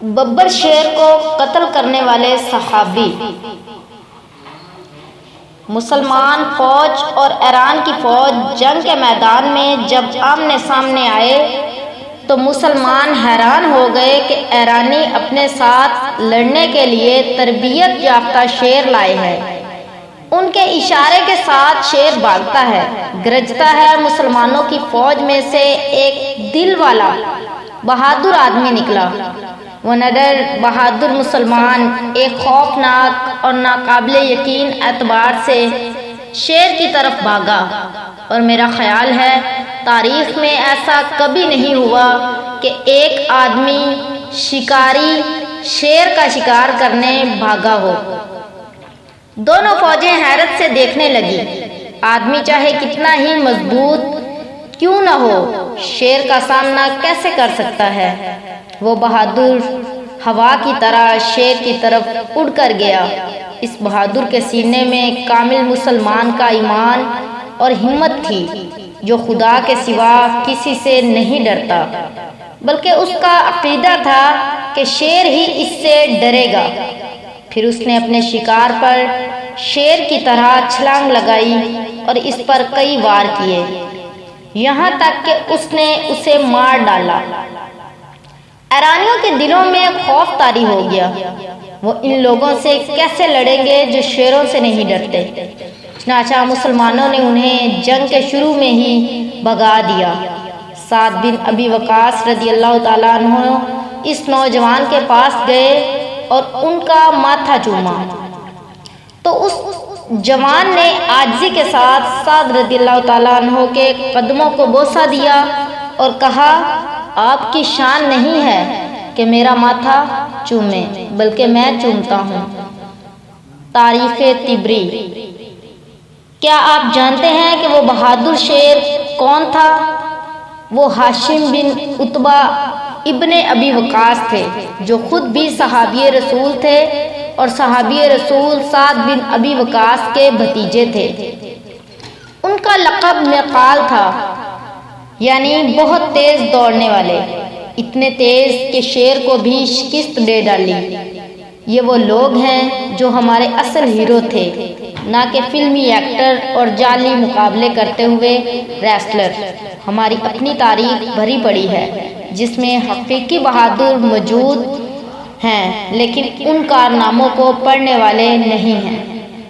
ببر شیر کو قتل کرنے والے صحابی۔ مسلمان فوج اور ایران کی فوج جنگ کے میدان میں جب آمنے سامنے آئے تو مسلمان حیران ہو گئے کہ ایرانی اپنے ساتھ لڑنے کے لیے تربیت یافتہ شیر لائے ہیں۔ ان کے اشارے کے ساتھ شیر بھاگتا ہے، گرجتا ہے۔ مسلمانوں کی فوج میں سے ایک دل والا بہادر آدمی نکلا۔ وہ نڈر بہادر مسلمان ایک خوفناک اور ناقابل یقین اعتبار سے شیر کی طرف بھاگا، اور میرا خیال ہے تاریخ میں ایسا کبھی نہیں ہوا کہ ایک آدمی شکاری شیر کا شکار کرنے بھاگا ہو۔ دونوں فوجیں حیرت سے دیکھنے لگی۔ آدمی چاہے کتنا ہی مضبوط کیوں نہ ہو، شیر کا سامنا کیسے کر سکتا ہے؟ وہ بہادر ہوا کی طرح شیر کی طرف اڑ کر گیا۔ اس بہادر کے سینے میں کامل مسلمان کا ایمان اور ہمت تھی، جو خدا کے سوا کسی سے نہیں ڈرتا، بلکہ اس کا عقیدہ تھا کہ شیر ہی اس سے ڈرے گا۔ پھر اس نے اپنے شکار پر شیر کی طرح چھلانگ لگائی اور اس پر کئی وار کیے، یہاں تک کہ اس نے اسے مار ڈالا۔ ایرانیوں کے دلوں میں خوف طاری ہو گیا۔ وہ ان لوگوں سے کیسے لڑیں گے جو شیروں سے نہیں ڈرتے؟ چنانچہ مسلمانوں نے انہیں جنگ کے شروع میں ہی بھگا دیا۔ سعد بن ابی وقاص رضی اللہ تعالیٰ عنہ اس نوجوان کے پاس گئے اور ان کا ماتھا چوما، تو اس جوان نے عاجزی کے ساتھ سعد رضی اللہ تعالیٰ عنہ کے قدموں کو بوسہ دیا اور کہا، آپ کی شان نہیں ہے کہ میرا ماتھا چومیں، بلکہ میں چومتا ہوں۔ تاریخ طبری۔ کیا آپ جانتے ہیں کہ وہ بہادر شیر کون تھا؟ وہ ہاشم بن عتبہ ابن ابی وقاص تھے، جو خود بھی صحابی رسول تھے اور صحابی رسول سعد بن ابی وقاص کے بھتیجے تھے۔ ان کا لقب میقال تھا، یعنی بہت تیز دوڑنے والے، اتنے تیز کہ شیر کو بھی شکست دے ڈالی۔ یہ وہ لوگ ہیں جو ہمارے اصل ہیرو تھے، نہ کہ فلمی ایکٹر اور جعلی مقابلے کرتے ہوئے ریسلر۔ ہماری اپنی تاریخ بھری پڑی ہے جس میں حقیقی بہادر موجود ہیں، لیکن ان کارناموں کو پڑھنے والے نہیں ہیں۔